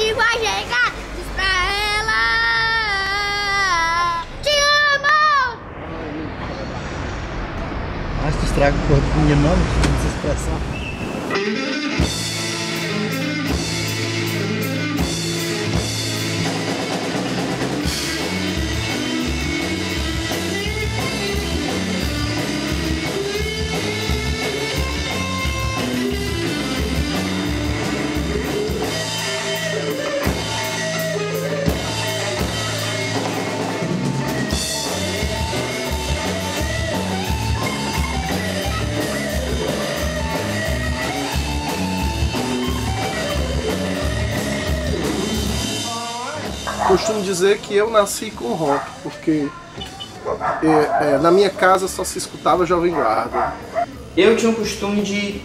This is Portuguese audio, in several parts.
gente vai chegar. Diz pra ela: te amo! Mas tu estraga o corpo da minha mão, não se expressar. Costumo dizer que eu nasci com rock, porque na minha casa só se escutava Jovem Guarda. Eu tinha o costume de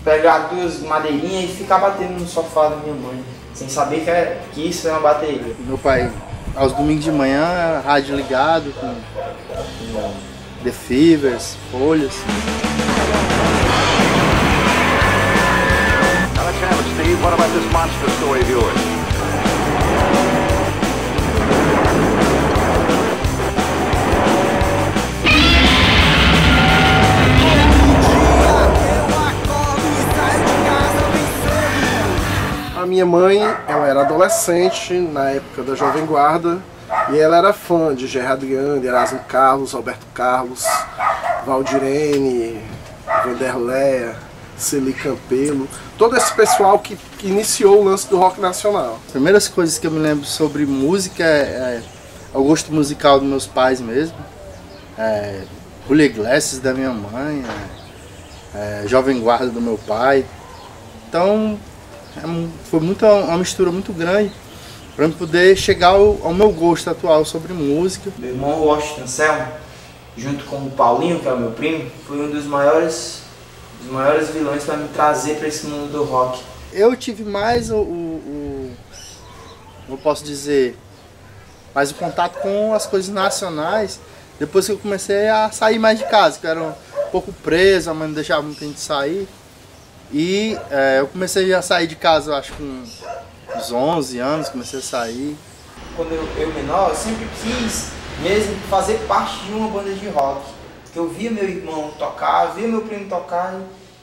pegar duas madeirinhas e ficar batendo no sofá da minha mãe, sem saber que isso era uma bateria. Meu pai, aos domingos de manhã, rádio ligado, com The Fevers, Folhas. Alex Hammond, Steve, what about this monster story of yours? A minha mãe, ela era adolescente na época da Jovem Guarda e ela era fã de Gerard Leandro, Erasmo Carlos, Roberto Carlos, Valdirene, Vanderleia, Celi Campelo, todo esse pessoal que iniciou o lance do rock nacional. As primeiras coisas que eu me lembro sobre música é o gosto musical dos meus pais mesmo, Julio Iglesias da minha mãe, Jovem Guarda do meu pai. Então foi uma mistura muito grande para eu poder chegar ao meu gosto atual sobre música. Meu irmão Washington Selma, junto com o Paulinho, que é o meu primo, foi um dos maiores vilões para me trazer para esse mundo do rock. Eu tive mais eu posso dizer, mais o contato com as coisas nacionais depois que eu comecei a sair mais de casa, que eu era um pouco preso, a mãe não deixava muito a gente sair. E eu comecei a sair de casa, eu acho, com uns 11 anos, comecei a sair. Quando eu menor, eu sempre quis mesmo fazer parte de uma banda de rock. Porque eu via meu irmão tocar, via meu primo tocar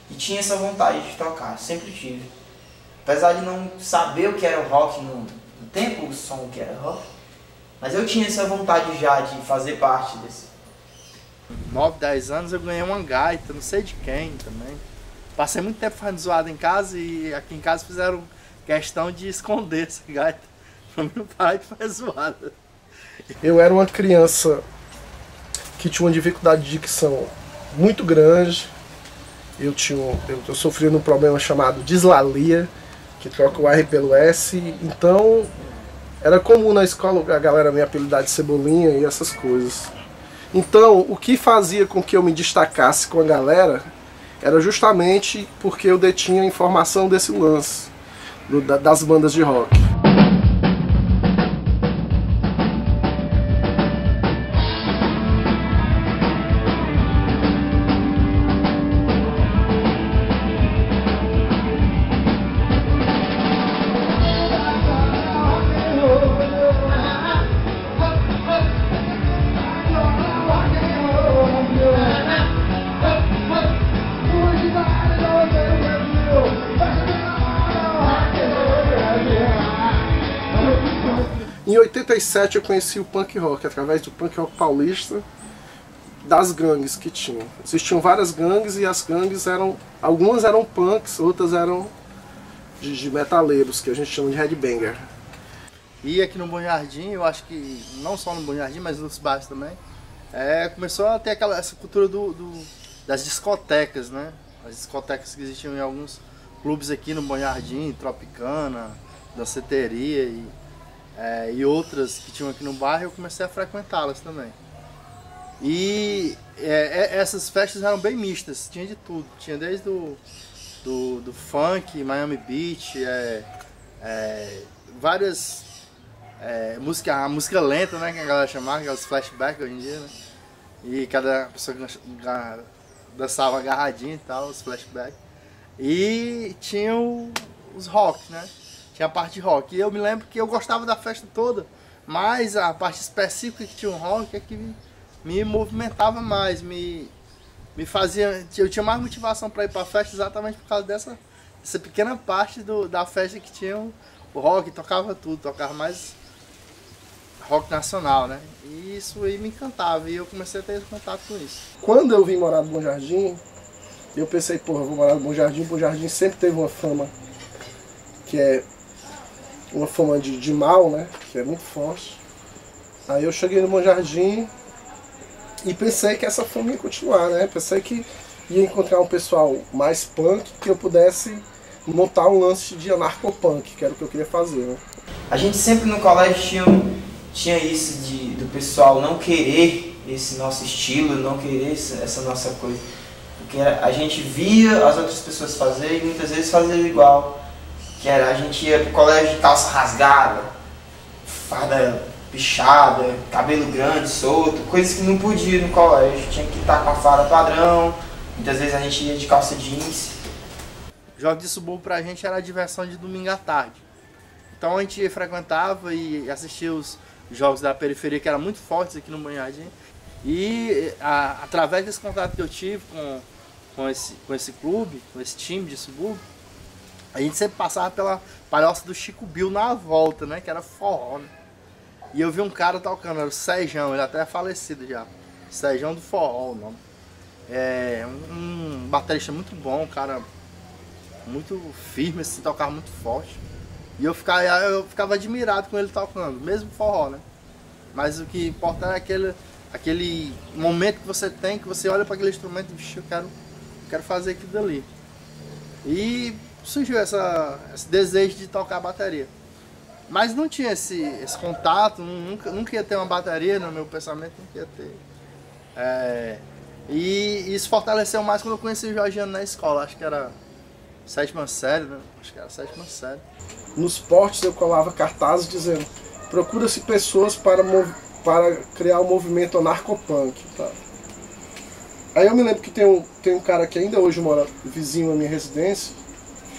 e tinha essa vontade de tocar, sempre tive. Apesar de não saber o que era rock no tempo, o som que era rock, mas eu tinha essa vontade já de fazer parte desse. 9, 10 anos eu ganhei uma gaita, não sei de quem também. Passei muito tempo fazendo zoada em casa e aqui em casa fizeram questão de esconder essa gaita pra mim não parar de fazer zoada. Eu era uma criança que tinha uma dificuldade de dicção muito grande. Eu sofria de um problema chamado dislalia, que troca o R pelo S. Então era comum na escola a galera me apelidar de Cebolinha e essas coisas. Então o que fazia com que eu me destacasse com a galera era justamente porque eu detinha a informação desse lance, das bandas de rock. Em 87 eu conheci o punk rock através do punk rock paulista, das gangues que tinham. Existiam várias gangues e as gangues algumas eram punks, outras eram de metaleiros, que a gente chama de headbanger. E aqui no Bom Jardim, eu acho que não só no Bom Jardim, mas nos bairros também, começou a ter essa cultura das discotecas, né? As discotecas que existiam em alguns clubes aqui no Bom Jardim, Tropicana, Danceteria e outras que tinham aqui no bairro, eu comecei a frequentá-las também. E essas festas eram bem mistas, tinha de tudo, tinha desde do funk, Miami Beach, várias a música lenta, né, que a galera chamava, aquelas flashbacks hoje em dia, né? E cada pessoa dançava agarradinho e tal, os flashbacks. E tinha os rock, né? tinha a parte de rock. E eu me lembro que eu gostava da festa toda, mas a parte específica que tinha um rock é que me movimentava mais, me fazia... Eu tinha mais motivação para ir para a festa exatamente por causa dessa pequena parte da festa que tinha o rock, tocava tudo, tocava mais rock nacional, né? E isso aí me encantava e eu comecei a ter contato com isso. Quando eu vim morar no Bom Jardim, eu pensei, porra, eu vou morar no Bom Jardim. O Bom Jardim sempre teve uma fama que é uma fama de mal, né? Que é muito forte. Aí eu cheguei no Bom Jardim e pensei que essa fama ia continuar, né? Pensei que ia encontrar um pessoal mais punk, que eu pudesse montar um lance de anarcopunk, que era o que eu queria fazer, né? A gente sempre no colégio tinha isso do pessoal não querer esse nosso estilo, não querer essa nossa coisa. Porque a gente via as outras pessoas fazerem e muitas vezes fazia igual. Que era, a gente ia pro colégio de calça rasgada, farda pichada, cabelo grande, solto, coisas que não podia no colégio. Tinha que estar com a farda padrão, muitas vezes a gente ia de calça jeans. Jogos de subúrbio pra gente era a diversão de domingo à tarde. Então a gente frequentava e assistia os jogos da periferia, que eram muito fortes aqui no Bom Jardim. E através desse contato que eu tive com esse clube, com esse time de subúrbio, a gente sempre passava pela palhoça do Chico Bill na volta, né? Que era forró, né? E eu vi um cara tocando, era o Sejão, ele até é falecido já. Sejão do Forró, o nome. É um baterista muito bom, um cara muito firme, assim, tocava muito forte. E eu ficava admirado com ele tocando, mesmo forró, né? Mas o que importa é aquele momento que você tem, que você olha para aquele instrumento e diz, eu quero fazer aquilo dali. E surgiu esse desejo de tocar bateria. Mas não tinha esse contato, nunca ia ter uma bateria no meu pensamento, nunca ia ter. E isso fortaleceu mais quando eu conheci o Jorgiano na escola, acho que era 7ª série, né? Acho que era 7ª série. Nos portes eu colava cartazes dizendo: procura-se pessoas para criar um movimento anarcopunk. Tá? Aí eu me lembro que tem um cara que ainda hoje mora vizinho à minha residência,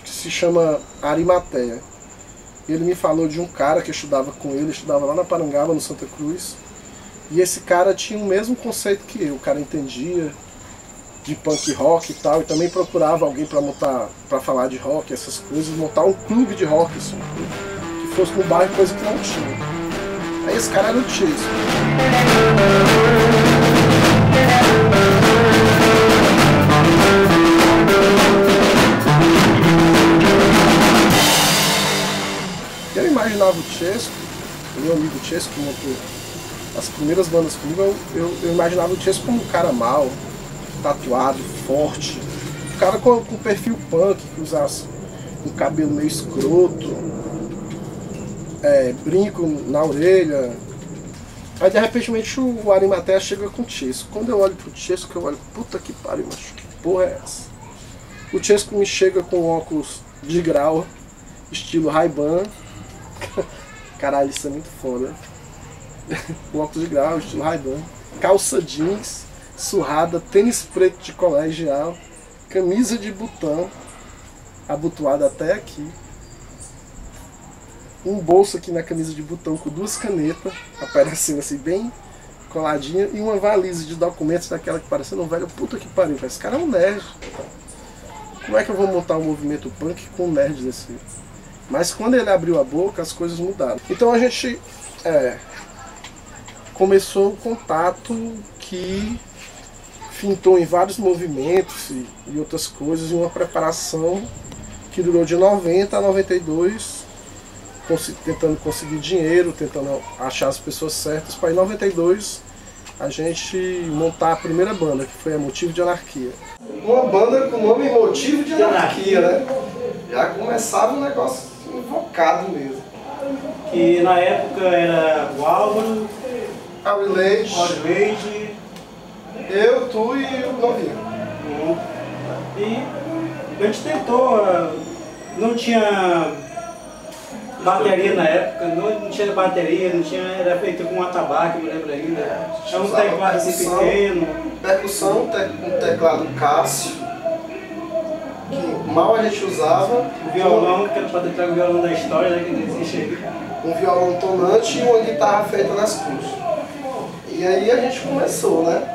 que se chama Arimateia. Ele me falou de um cara que estudava com ele, estudava lá na Parangaba, no Santa Cruz. E esse cara tinha o mesmo conceito que eu, o cara entendia de punk rock e tal, e também procurava alguém para falar de rock, essas coisas, montar um clube de rock, assim, que fosse no bairro, coisa que não tinha. Aí esse cara era o Chase. Eu imaginava o Chesco, o meu amigo Chesco, que montou as primeiras bandas comigo, eu imaginava o Chesco como um cara mau, tatuado, forte, um cara com perfil punk, que usasse um cabelo meio escroto, brinco na orelha. Aí de repente o Arimateia chega com o Chesco. Quando eu olho pro Chesco, eu olho, puta que pariu, macho, que porra é essa? O Chesco me chega com óculos de grau, estilo Ray-Ban. Caralho, isso é muito foda. O óculos de grau, estilo Ray-Ban, calça jeans, surrada, tênis preto de colegial, camisa de botão, abotoada até aqui, um bolso aqui na camisa de botão com 2 canetas, aparecendo assim bem coladinha, e uma valise de documentos daquela que parecendo um velho, puta que pariu, esse cara é um nerd. Como é que eu vou montar um movimento punk com um nerd desse? Mas quando ele abriu a boca, as coisas mudaram. Então a gente começou o contato que fintou em vários movimentos e outras coisas, e uma preparação que durou de 90 a 92, tentando conseguir dinheiro, tentando achar as pessoas certas, para em 92 a gente montar a primeira banda, que foi a Motivo de Anarquia. Uma banda com o nome Motivo de Anarquia, né? Já começava um negócio invocado mesmo. Que na época era o Álvaro, Aurileide, eu, tu e o Novinho. E a gente tentou, não tinha bateria na época, não tinha bateria, era feito com atabaque, me lembro ainda. É um teclado assim pequeno. Percussão, um teclado Cássio, normal a gente usava O violão, que era para entrar o violão da história, né, que não existe aí. um violão tonante e uma guitarra feita nas cruzes. E aí a gente começou, né?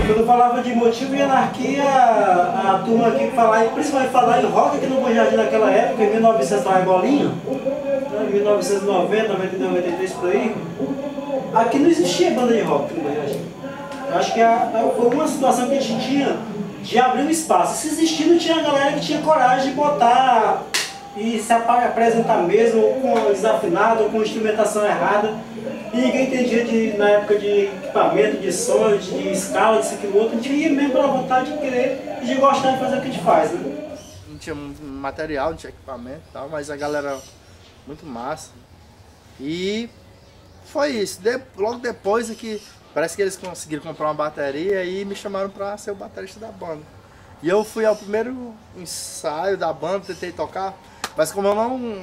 Quando falava de Motivo e Anarquia, a turma aqui principalmente falar em rock aqui no Bom Jardim naquela época, em 1900 lá em Bolinha, né, 1990, 92, 93 por aí, aqui não existia banda de rock no Bom Jardim. Eu acho que foi uma situação que a gente tinha de abrir um espaço. Se existir, não tinha galera que tinha coragem de botar e se apresentar mesmo com desafinado, com instrumentação errada. E ninguém entendia na época de equipamento, de som, de escala, disso aqui, outro. A gente ia mesmo pela vontade de querer e de gostar de fazer o que a gente faz, né? Não tinha material, não tinha equipamento e tal, mas a galera muito massa. E foi isso. Logo depois é que parece que eles conseguiram comprar uma bateria e me chamaram para ser o baterista da banda. E eu fui ao primeiro ensaio da banda, tentei tocar, mas como eu não...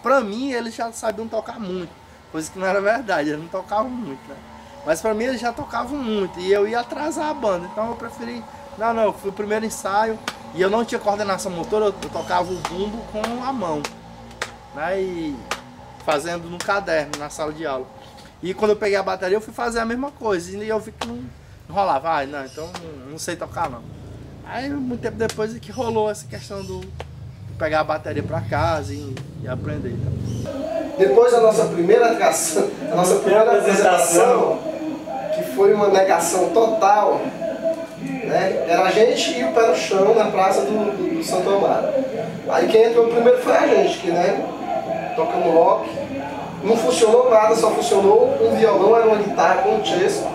Pra mim, eles já sabiam tocar muito, coisa que não era verdade, eles não tocavam muito, né? Mas pra mim, eles já tocavam muito e eu ia atrasar a banda, então eu preferi... Não, eu fui o primeiro ensaio e eu não tinha coordenação motora, eu tocava o bumbo com a mão, né? E fazendo no caderno, na sala de aula. E quando eu peguei a bateria, eu fui fazer a mesma coisa e eu vi que não rolava. Não, então não sei tocar não. Aí muito tempo depois é que rolou essa questão de pegar a bateria pra casa e aprender. Depois da nossa primeira atração, a nossa primeira apresentação, que foi uma negação total, né? Era a gente e o pé no chão na praça do Santo Amaro. Aí quem entrou primeiro foi a gente, que né, tocando rock. Não funcionou nada, só funcionou um violão, era uma guitarra com um Chesco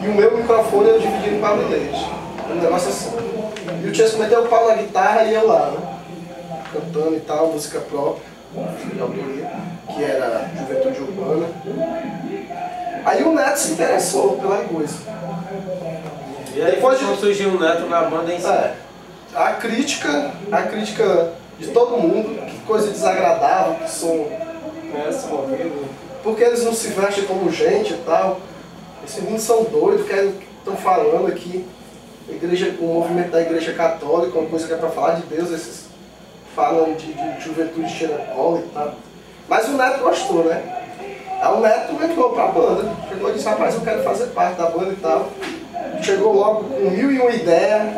e o meu microfone eu dividi em quadrilheiros. Um negócio assim. E o Chesco meteu o pau na guitarra e eu lá, né? Cantando e tal, música própria, de autoria, que era Juventude Urbana. Aí o Neto se interessou pela coisa. E aí depois surgiu o Neto na banda em si. A crítica de todo mundo, que coisa desagradável, que som porque eles não se vestem como gente e tal. Esses meninos são doidos, estão falando aqui. O movimento da Igreja Católica, uma coisa que é para falar de Deus, esses falam de juventude cheira cola e tal. Mas o Neto gostou, né? Aí o Neto entrou pra banda, chegou e disse, rapaz, eu quero fazer parte da banda e tal. Chegou logo com 1001 ideias.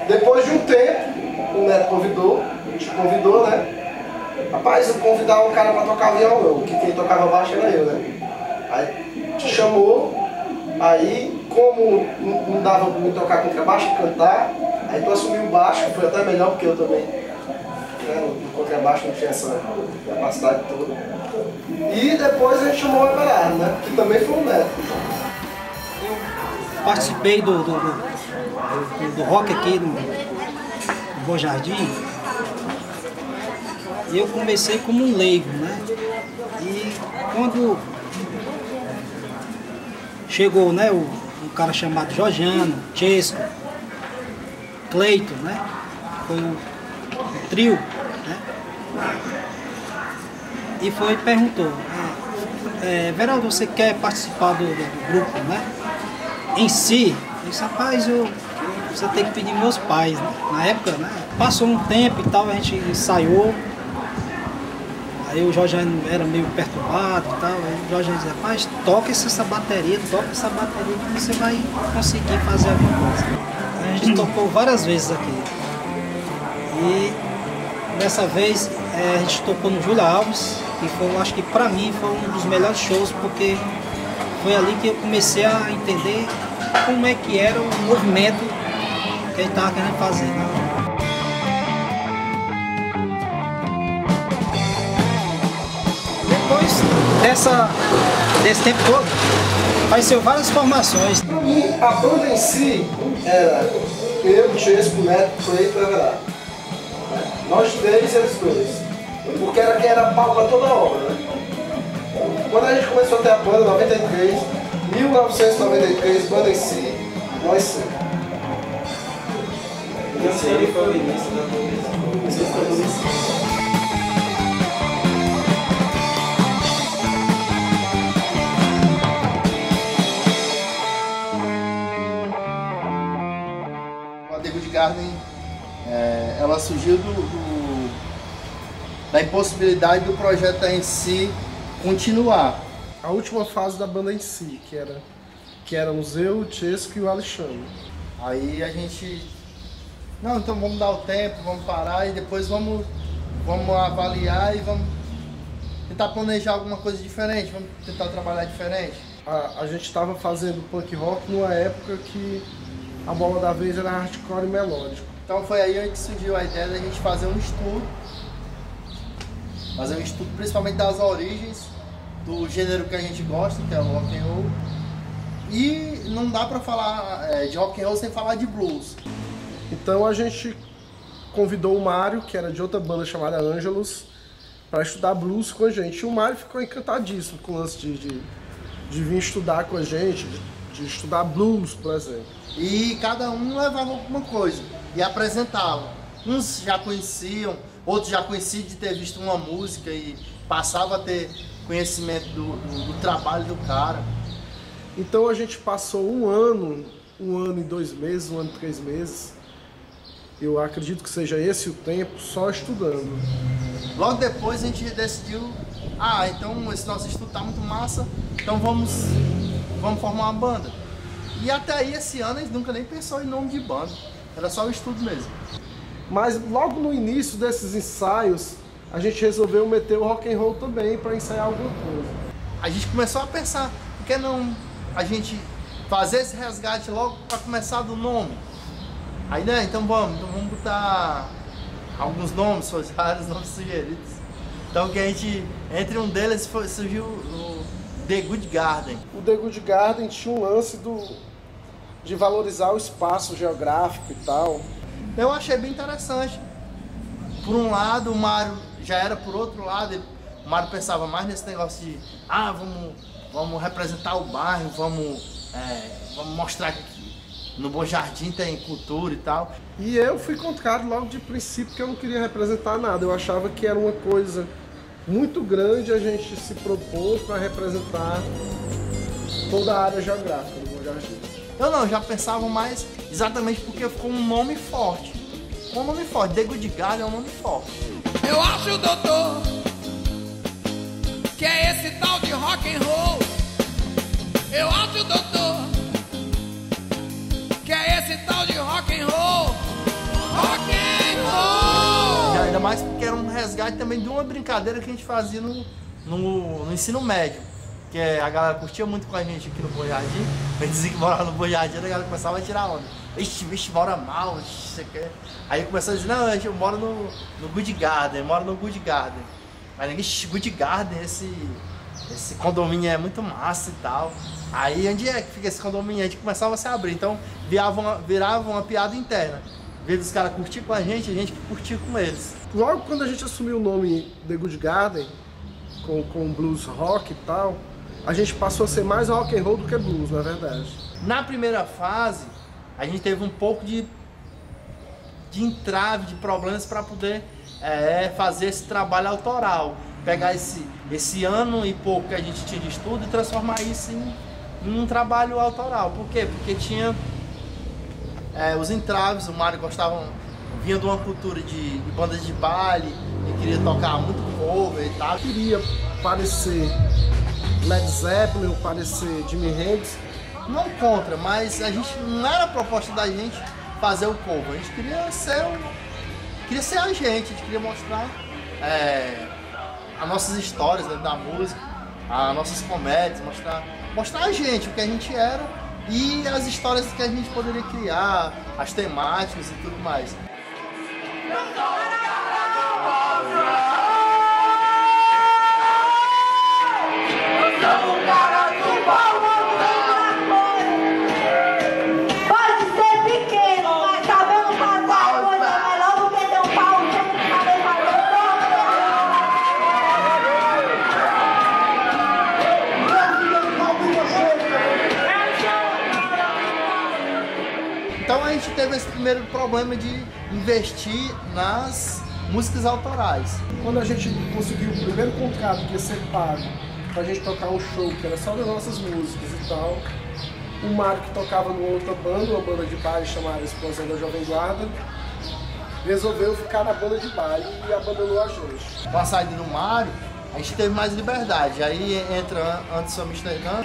Depois de um tempo, o Neto convidou, a gente convidou, né? Rapaz, eu convidava um cara pra tocar violão, que quem tocava baixo era eu, né? Aí te chamou, aí como não dava pra me tocar contrabaixo e cantar, aí tu assumiu o baixo, que foi até melhor porque eu também, né, no contrabaixo não tinha essa capacidade toda. E depois a gente chamou o Everardo, né? Que também foi um Neto. Eu participei do rock aqui no Bom Jardim. E eu comecei como um leigo, né? E quando chegou, né, o cara chamado Jorgiano, Chesco, Cleiton, né? Foi o trio, né? E foi e perguntou, Everaldo, você quer participar do grupo, né? Em si, eu disse, rapaz, você tem que pedir meus pais, né? Na época, né? Passou um tempo e tal, a gente ensaiou. Aí o Jorge era meio perturbado e tal, aí o Jorge dizia, rapaz, toca essa bateria que você vai conseguir fazer alguma coisa. Aí a gente tocou várias vezes aqui. E dessa vez a gente tocou no Júlio Alves, que foi, eu acho que pra mim foi um dos melhores shows, porque foi ali que eu comecei a entender como é que era o movimento que a gente estava querendo fazer, né? Desse tempo todo, apareceu várias formações. A banda em si era eu, Chesco, Neto, Cleiton e Everardo. Nós três e eles dois. Porque era quem era pau para toda a obra, né? Quando a gente começou a ter a banda, 1993, banda em si, nós cinco. Esse aí foi o início da banda. The Good Garden, ela surgiu da impossibilidade do projeto em si continuar. A última fase da banda em si, que éramos eu, o Chesco e o Alexandre. Aí a gente... Não, então vamos dar o tempo, vamos parar e depois vamos avaliar e vamos tentar planejar alguma coisa diferente, vamos tentar trabalhar diferente. A gente estava fazendo punk rock numa época que a bola da vez era hardcore e melódico. Então foi aí que surgiu a ideia da gente fazer um estudo principalmente das origens do gênero que a gente gosta, que é o rock and roll. E não dá pra falar de rock and roll sem falar de blues. Então a gente convidou o Mário, que era de outra banda chamada Angelus, para estudar blues com a gente. E o Mário ficou encantadíssimo com o lance de vir estudar com a gente, de estudar blues, por exemplo. E cada um levava alguma coisa e apresentava. Uns já conheciam, outros já conheciam de ter visto uma música e passava a ter conhecimento do trabalho do cara. Então a gente passou um ano e 2 meses, 1 ano e 3 meses, eu acredito que seja esse o tempo, só estudando. Logo depois a gente decidiu, então esse nosso estudo tá muito massa, então vamos formar uma banda. E até aí esse ano a gente nunca nem pensou em nome de banda, era só o estudo mesmo. Mas logo no início desses ensaios, a gente resolveu meter o rock and roll também para ensaiar alguma coisa. A gente começou a pensar, por que não a gente fazer esse resgate logo para começar do nome? Aí, né, então vamos botar alguns nomes, foram vários nomes sugeridos. Então que a gente, entre um deles surgiu o The Good Garden. O The Good Garden tinha um lance de valorizar o espaço geográfico e tal. Eu achei bem interessante. Por um lado, o Mário já era por outro lado, o Mário pensava mais nesse negócio de vamos representar o bairro, vamos mostrar que no Bom Jardim tem cultura e tal. E eu fui contrário logo de princípio, que eu não queria representar nada. Eu achava que era uma coisa muito grande a gente se propor para representar toda a área geográfica do Bom Jardim. Eu já pensava mais exatamente porque ficou um nome forte. Um nome forte, The Good Garden é um nome forte. Eu acho, doutor, que é esse tal de rock and roll. Eu acho, doutor, que é esse tal de rock and roll. Rock and roll! E ainda mais porque era um resgate também de uma brincadeira que a gente fazia no ensino médio. Que a galera curtia muito com a gente aqui no Bom Jardim. A gente dizia que morava no Bom Jardim, a galera começava a tirar onda. Vixe, mora mal, você quer. Aí começou a dizer, não, eu moro no Good Garden, eu moro no Good Garden. Mas ninguém, Good Garden, esse condomínio é muito massa e tal. Aí onde é que fica esse condomínio? A gente começava a se abrir, então virava uma piada interna. Em vez dos caras curtir com a gente curtia com eles. Logo quando a gente assumiu o nome The Good Garden, com blues rock e tal, a gente passou a ser mais rock and roll do que blues, na verdade. Na primeira fase, a gente teve um pouco de entrave, de problemas para poder fazer esse trabalho autoral. Pegar esse ano e pouco que a gente tinha de estudo e transformar isso em um trabalho autoral. Por quê? Porque tinha os entraves, o Mário vinha de uma cultura de bandas de baile, e queria tocar muito cover e tal. Queria parecer Led Zeppelin, parecer Jimi Hendrix. Não contra, mas a gente não era a proposta da gente fazer o cover. A gente queria ser a gente queria mostrar as nossas histórias dentro da música, as nossas comédias, mostrar a gente, o que a gente era e as histórias que a gente poderia criar, as temáticas e tudo mais. Pode ser pequeno, mas cabelo casado hoje é melhor do que ter um pau sempre de cabeça Então a gente teve esse primeiro problema de investir nas músicas autorais. Quando a gente conseguiu o primeiro contrato que ia ser pago pra gente tocar um show que era só das nossas músicas e tal, O Mário, que tocava numa outra banda, uma banda de baile chamada Explosão da Jovem Guarda, resolveu ficar na banda de baile e abandonou a gente. Com a saída do Mário, a gente teve mais liberdade. Aí entra Anderson Amsterdã.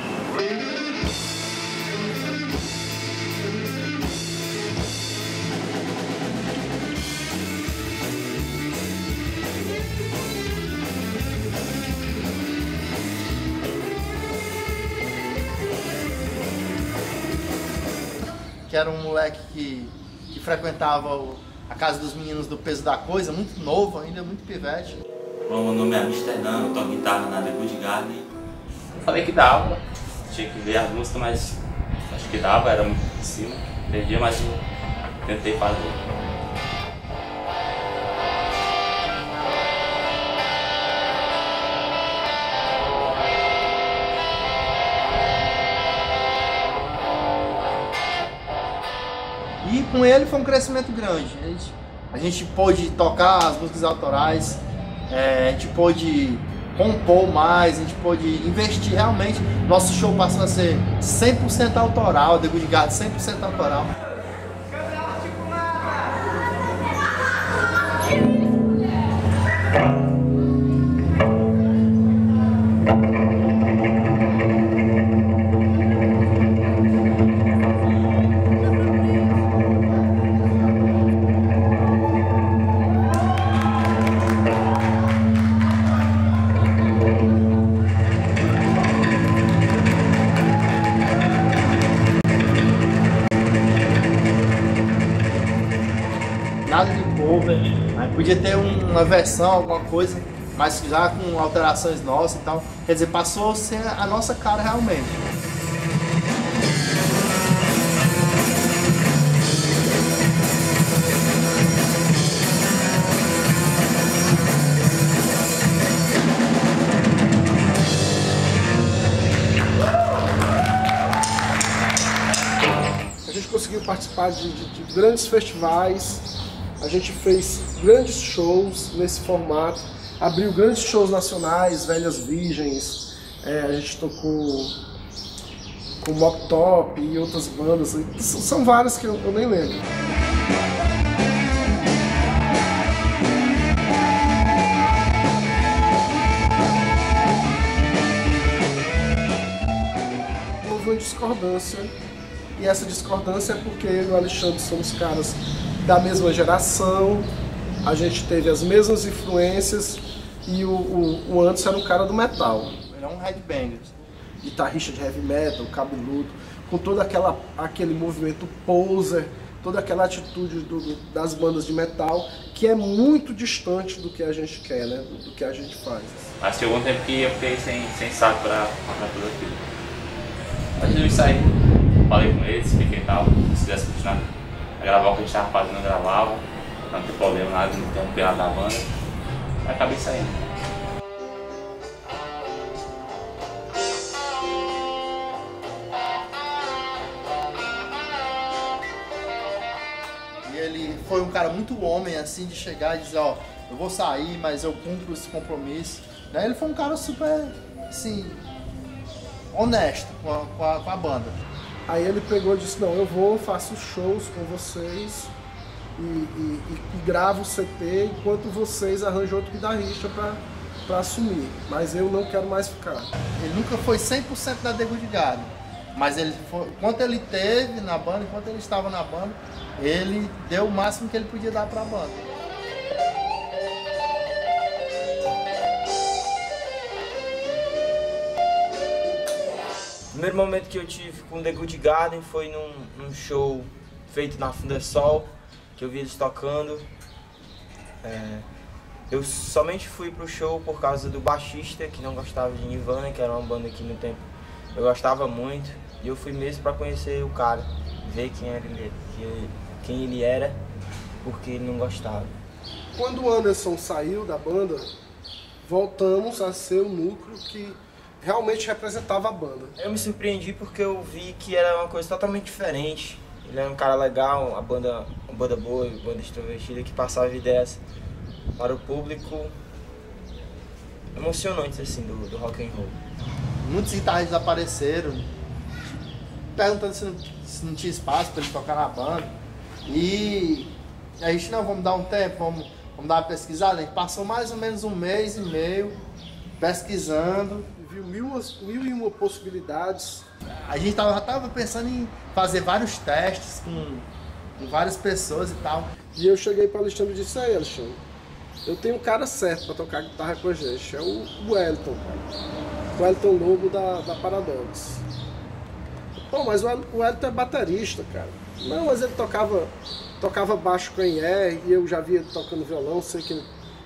Que era um moleque que frequentava a casa dos meninos do Peso da Coisa, muito novo ainda, muito pivete. Bom, meu nome é Amsterdã, eu toco guitarra na The Good Garden. Eu falei que dava, tinha que ver as músicas, mas acho que dava, era muito em cima. Perdia, mas eu tentei fazer. E com ele foi um crescimento grande. A gente pôde tocar as músicas autorais, a gente pôde compor mais, a gente pôde investir realmente. Nosso show passou a ser 100% autoral, The Good Garden 100% autoral. Nada de cover, aí podia ter uma versão, alguma coisa, mas já com alterações nossas e tal. Quer dizer, passou a ser a nossa cara realmente. A gente conseguiu participar de grandes festivais, a gente fez grandes shows nesse formato, abriu grandes shows nacionais, Velhas Virgens, a gente tocou com Mock Top e outras bandas, são várias que eu nem lembro. Houve uma discordância, e essa discordância é porque eu e o Alexandre somos caras da mesma geração, a gente teve as mesmas influências e o Anderson era um cara do metal. Ele é um headbanger. Guitarrista de heavy metal, cabeludo, com todo aquele movimento poser, toda aquela atitude das bandas de metal, que é muito distante do que a gente quer, né? Do que a gente faz. Mas chegou um tempo que eu fiquei sem saco pra tudo aquilo. Antes de eu sair, falei com eles, expliquei e tal, se quisesse continuar a gravar o que a gente estava fazendo, eu gravava, não tem problema, nada, não interromper nada da banda. Aí acabei saindo. E ele foi um cara muito homem, assim, de chegar e dizer, ó, eu vou sair, mas eu cumpro esse compromisso. Daí ele foi um cara super, assim, honesto com a banda. Aí ele pegou e disse, não, eu vou, faço shows com vocês e gravo o CT enquanto vocês arranjam outro guitarrista para assumir. Mas eu não quero mais ficar. Ele nunca foi 100% da The Good Garden, mas ele foi, enquanto ele teve na banda, enquanto ele estava na banda, ele deu o máximo que ele podia dar para a banda. O primeiro momento que eu tive com The Good Garden foi num show feito na Fundesol, que eu vi eles tocando. Eu somente fui pro show por causa do baixista, que não gostava de Nirvana, que era uma banda que no tempo eu gostava muito. E eu fui mesmo para conhecer o cara, ver quem ele era, porque ele não gostava. Quando o Anderson saiu da banda, voltamos a ser o núcleo que realmente representava a banda. Eu me surpreendi porque eu vi que era uma coisa totalmente diferente. Ele era um cara legal, uma banda boa, uma banda extrovertida que passava ideias para o público emocionantes assim do rock and roll. Muitos guitarristas apareceram, perguntando se não tinha espaço para ele tocar na banda. E a gente, não, vamos dar um tempo, vamos dar uma pesquisada. A gente passou mais ou menos 1 mês e meio pesquisando. Viu mil e uma possibilidades. A gente já tava pensando em fazer vários testes com várias pessoas e tal. E eu cheguei para Alexandre e disse: aí, Alexandre, eu tenho um cara certo para tocar guitarra com a gente, é o Wellington, o Wellington Lobo da Paradox. Pô, mas o Wellington é baterista, cara. Não, mas ele tocava baixo com ER e eu já vi ele tocando violão, sei que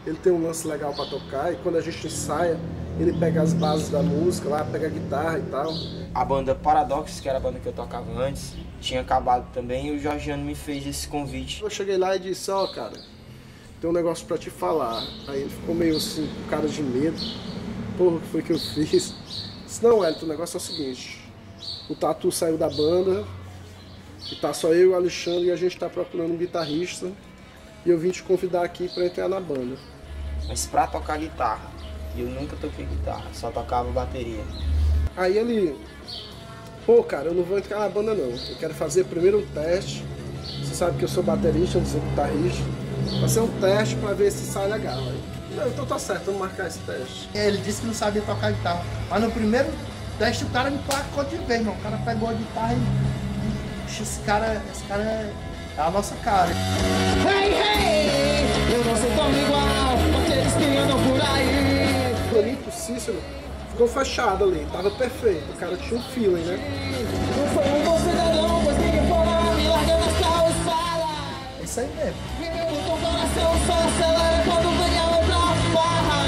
ele tem um lance legal para tocar, e quando a gente ensaia, ele pega as bases da música lá, pega a guitarra e tal. A banda Paradox, que era a banda que eu tocava antes, tinha acabado também, e o Jorgiano me fez esse convite. Eu cheguei lá e disse: ó, cara, tem um negócio pra te falar. Aí ele ficou meio assim, com cara de medo. Porra, o que foi que eu fiz? Disse: não, Wellington, o negócio é o seguinte: o Tatu saiu da banda, e tá só eu e o Alexandre, e a gente tá procurando um guitarrista, e eu vim te convidar aqui pra entrar na banda. Mas pra tocar guitarra, eu nunca toquei guitarra, só tocava bateria. Aí ele: pô, cara, eu não vou entrar na banda não, eu quero fazer primeiro um teste. Você sabe que eu sou baterista, eu sou guitarrista. Vai ser um teste pra ver se sai legal. Aí, não, então tá certo, vamos marcar esse teste. Ele disse que não sabia tocar guitarra, mas no primeiro teste o cara me placou de vez, mano. O cara pegou a guitarra e... Puxa, esse cara é a nossa cara. Hey, hey, eu não sou tão igual, aqueles que andam por aí. O Bonito Cícero ficou fechado ali, tava perfeito. O cara tinha um feeling, né? Não sou um bom cidadão, pois ninguém fora me larga nas calçadas. É isso aí mesmo. O coração só acelera quando vem a outra farra.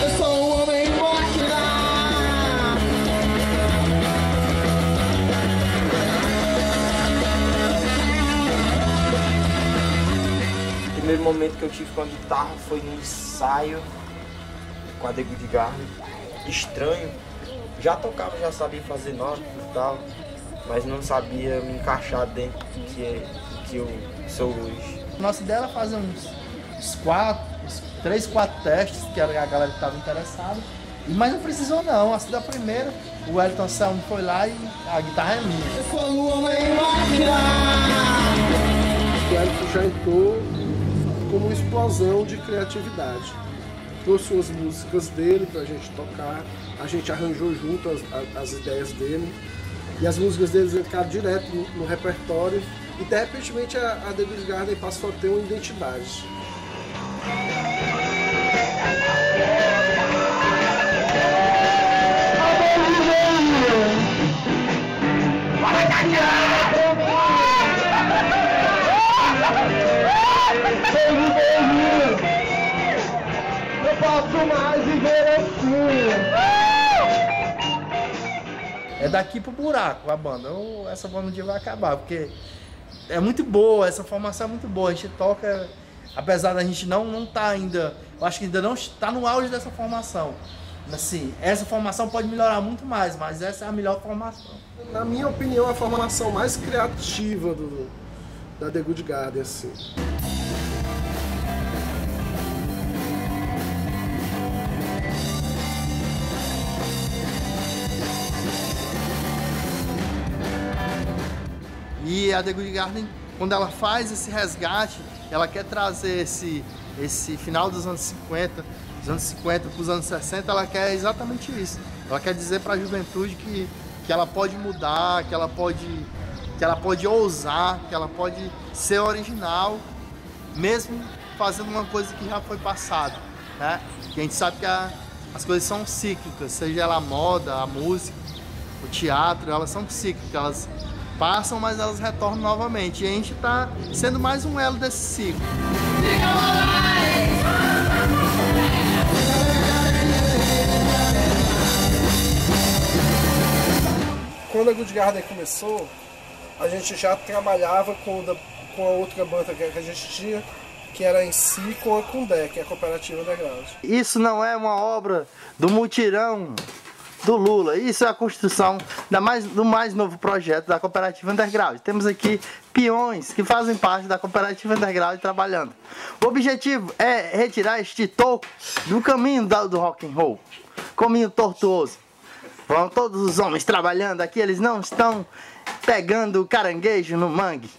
Eu sou um homem máquina. O primeiro momento que eu tive com a guitarra foi no ensaio com a The Good Garden. Estranho. Já tocava, já sabia fazer notas e tal, mas não sabia me encaixar dentro do que eu sou hoje. Nossa ideia era fazer uns 3, 4 testes, que era a galera que estava interessada. Mas não precisou não, assim da primeira, o Wellington Anselmo foi lá e a guitarra é minha. Eu sou um homem máquina. O Wellington já entrou como uma explosão de criatividade. Trouxe umas músicas dele pra gente tocar, a gente arranjou junto as ideias dele, e as músicas deles entraram direto no repertório, e de repente a The Good Garden passou a ter uma identidade. Não posso mais viver assim. É daqui pro buraco a banda. Essa banda um dia vai acabar, porque é muito boa, essa formação é muito boa. A gente toca, apesar da gente não tá ainda, eu acho que ainda não está no auge dessa formação. Assim, essa formação pode melhorar muito mais, mas essa é a melhor formação. Na minha opinião, a formação mais criativa da The Good Garden, assim. E a The Good Garden, quando ela faz esse resgate, ela quer trazer esse final dos anos 50, dos anos 50 para os anos 60, ela quer exatamente isso. Ela quer dizer para a juventude que ela pode mudar, que ela pode ousar, que ela pode ser original, mesmo fazendo uma coisa que já foi passada, né? E a gente sabe que as coisas são cíclicas, seja ela a moda, a música, o teatro, elas são cíclicas, elas passam, mas elas retornam novamente. E a gente está sendo mais um elo desse ciclo. Quando a Good Garden começou, a gente já trabalhava com a outra banda que a gente tinha, que era em si com a Cundé, que é a Cooperativa Underground. Isso não é uma obra do mutirão do Lula, isso é a construção do mais novo projeto da Cooperativa Underground. Temos aqui peões que fazem parte da Cooperativa Underground trabalhando. O objetivo é retirar este toco do caminho do rock and roll, caminho tortuoso. Vão todos os homens trabalhando aqui, eles não estão pegando caranguejo no mangue.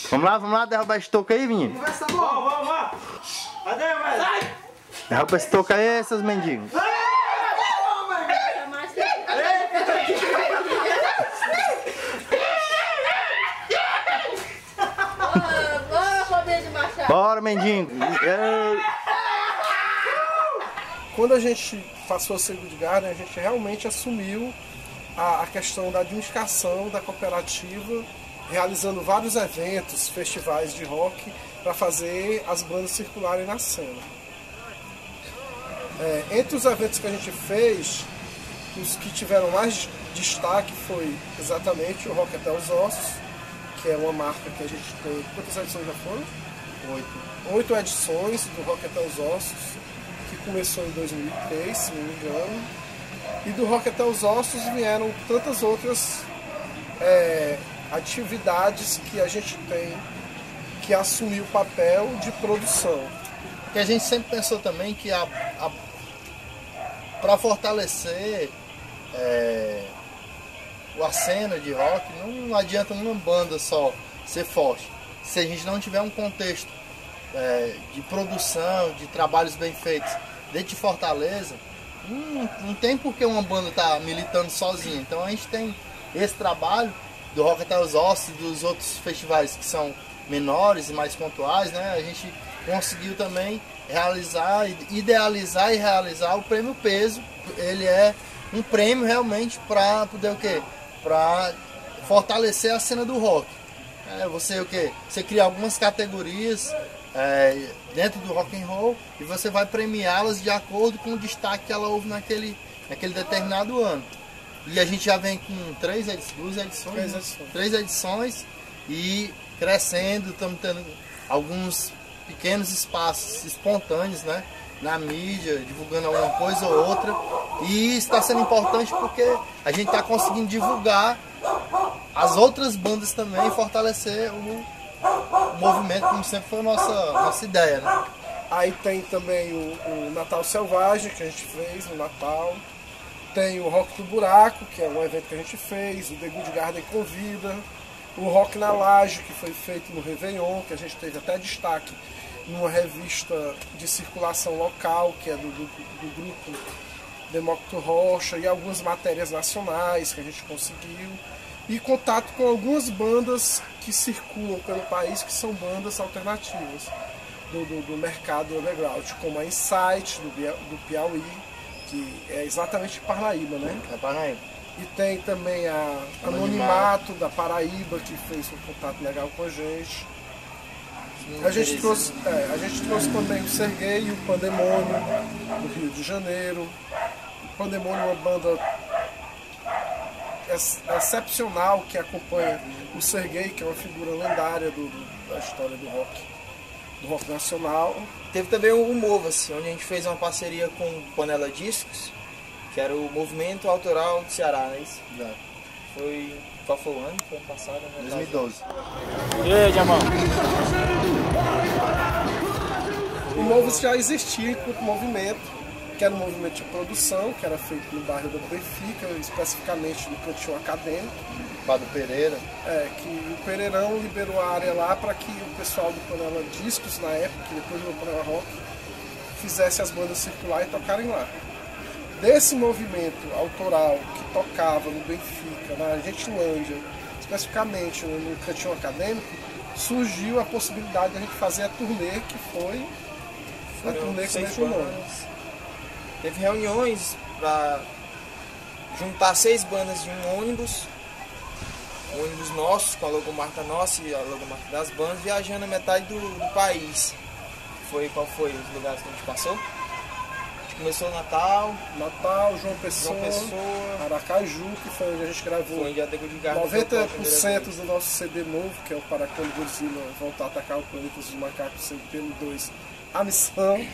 Vamos lá, derrubar esse toco aí, menino. Vamos. Cadê, velho? Sai! Derruba esse toco aí, seus mendigos. Bora, mendigo. Quando a gente passou a ser Good Garden, a gente realmente assumiu a questão da administração da cooperativa, realizando vários eventos, festivais de rock, para fazer as bandas circularem na cena. Entre os eventos que a gente fez, os que tiveram mais destaque foi exatamente o Rock Até os Ossos, que é uma marca que a gente tem... Quantas edições já foram? 8 edições do Rock Até os Ossos, que começou em 2003, se não me engano. E do Rock Até os Ossos vieram tantas outras atividades que a gente tem que assumir o papel de produção. Que a gente sempre pensou também que para fortalecer a cena de rock, não adianta uma banda só ser forte. Se a gente não tiver um contexto de produção, de trabalhos bem feitos dentro de Fortaleza, não tem por que uma banda estar militando sozinha. Então a gente tem esse trabalho do Rock Até os Ossos e dos outros festivais que são menores e mais pontuais, né? A gente conseguiu também idealizar e realizar o Prêmio Peso. Ele é um prêmio realmente para poder o quê? Para fortalecer a cena do rock. Você cria algumas categorias dentro do rock and roll e você vai premiá-las de acordo com o destaque que ela houve naquele determinado ano. E a gente já vem com 3 edições e crescendo, estamos tendo alguns pequenos espaços espontâneos, né, na mídia, divulgando alguma coisa ou outra. E está sendo importante porque a gente está conseguindo divulgar as outras bandas também e fortalecer o movimento, como sempre foi a nossa ideia, né? Aí tem também o Natal Selvagem, que a gente fez no Natal. Tem o Rock do Buraco, que é um evento que a gente fez. O The Good Garden convida. O Rock na Laje, que foi feito no Réveillon, que a gente teve até destaque numa revista de circulação local, que é do grupo Demócrito Rocha, e algumas matérias nacionais que a gente conseguiu. E contato com algumas bandas que circulam pelo país, que são bandas alternativas do mercado underground, como a Insight, do Piauí, que é exatamente Parnaíba, né? É Parnaíba. E tem também a Anonimato da Paraíba, que fez um contato legal com a gente. A gente trouxe também o Serguei e o Pandemônio, do Rio de Janeiro. O Pandemônio é uma banda excepcional que acompanha o Serguei, que é uma figura lendária da história do rock nacional. Teve também o Mova-se, onde a gente fez uma parceria com o Panela Discos, que era o Movimento Autoral do Ceará, não é isso? Qual foi o ano? Foi ano passado? Né? 2012. E aí, Jamão? O Mova-se já existia enquanto movimento, que era um movimento de produção, que era feito no bairro da Benfica, especificamente no Cantinho Acadêmico. Lá do Pereira. Que o Pereirão liberou a área lá para que o pessoal do Panela Discos, na época, que depois do Panela Rock, fizesse as bandas circular e tocarem lá. Desse movimento autoral que tocava no Benfica, na Gentilândia, especificamente no Cantinho Acadêmico, surgiu a possibilidade de a gente fazer a turnê, que foi a turnê com o mesmo nome. Teve reuniões para juntar 6 bandas de um ônibus nosso, com a logomarca nossa e a logomarca das bandas, viajando a metade do país. Qual foi os lugares que a gente passou? A gente começou Natal, João Pessoa, Aracaju, que foi onde a gente gravou. Foi onde a The Good Garden 90% do nosso CD novo, que é o Para Quando Godzilla Voltar a Atacar o Planeta dos Macacos, pelo 2, A Missão.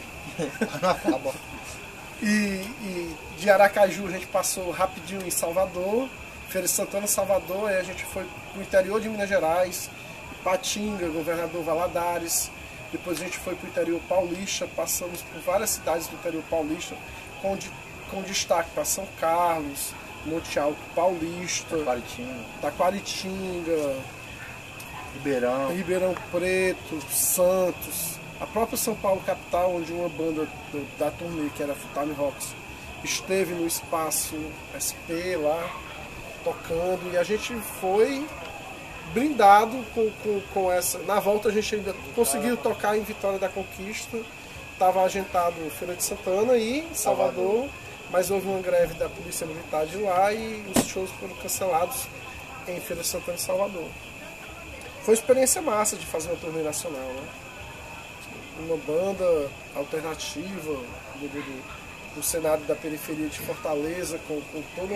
E de Aracaju a gente passou rapidinho em Salvador, Feira de Santana, Salvador, e a gente foi para o interior de Minas Gerais, Ipatinga, Governador Valadares. Depois a gente foi para o interior paulista, passamos por várias cidades do interior paulista, com destaque para São Carlos, Monte Alto Paulista, Taquaritinga, Ribeirão Preto, Santos, a própria São Paulo capital, onde uma banda da turnê, que era Full Time Rocks, esteve no espaço SP lá, tocando, e a gente foi brindado com essa. Na volta a gente ainda conseguiu tocar em Vitória da Conquista, estava agendado em Feira de Santana e em Salvador, mas houve uma greve da Polícia Militar de lá e os shows foram cancelados em Feira de Santana e Salvador. Foi uma experiência massa de fazer uma turnê nacional, né? Uma banda alternativa do cenário da periferia de Fortaleza, com toda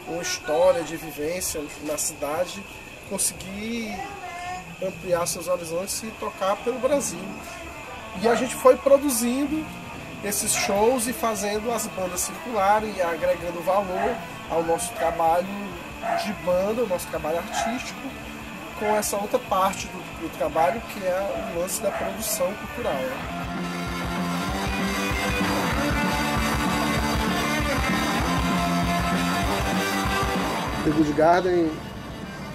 uma história de vivência na cidade, conseguir ampliar seus horizontes e tocar pelo Brasil. E a gente foi produzindo esses shows e fazendo as bandas circularem e agregando valor ao nosso trabalho de banda, o nosso trabalho artístico, com essa outra parte do trabalho, que é o lance da produção cultural. The Good Garden,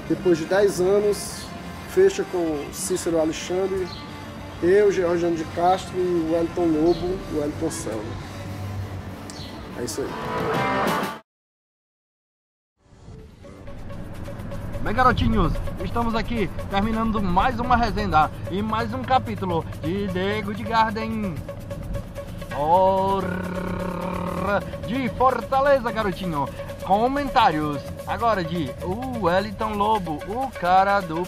depois de 10 anos, fecha com Cícero Alexandre, eu, Georgiano de Castro e o Wellington Lobo, o Wellington Selma. É isso aí. Bem, garotinhos, estamos aqui terminando mais uma resenha e mais um capítulo de The Good Garden de Fortaleza, garotinho. Comentários agora de Wellington Lobo, o cara do...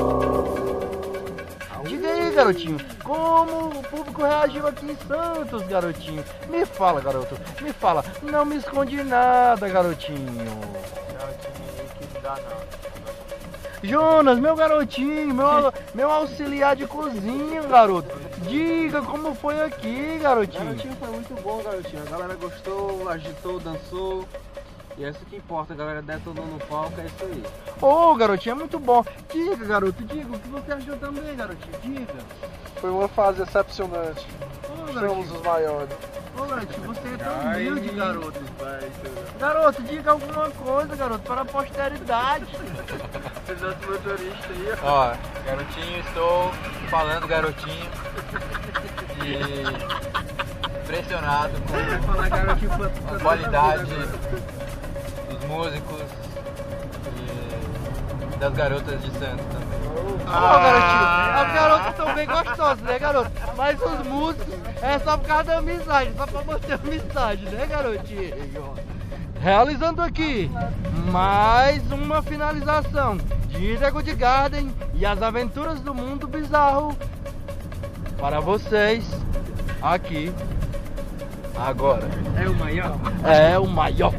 Diga aí, garotinho, como o público reagiu aqui em Santos, garotinho? Me fala, garoto, me fala. Não me esconde nada, garotinho. Garotinho, que não dá não. Jonas, meu garotinho, meu auxiliar de cozinha, garoto. Diga como foi aqui, garotinho. Garotinho, foi muito bom, garotinho. A galera gostou, agitou, dançou. E é isso que importa, a galera detonou no palco, é isso aí. Ô, garotinho, é muito bom. Diga, garoto, diga o que você achou também, garotinho. Diga. Foi uma fase decepcionante. Somos os maiores. Ô, garotinho, você é tão humilde, garoto. Garoto, diga alguma coisa, garoto, para a posteridade. Exato, motorista aí, ó. Garotinho, estou falando, garotinho. E impressionado com a qualidade dos músicos e das garotas de Santos também. Garotinho, as garotas são bem gostosas, né, garoto? Mas os músicos é só por causa da amizade, só pra manter a amizade, né, garotinho? Realizando aqui mais uma finalização de The Good Garden e as aventuras do mundo bizarro para vocês aqui agora. É o maior? É o maior.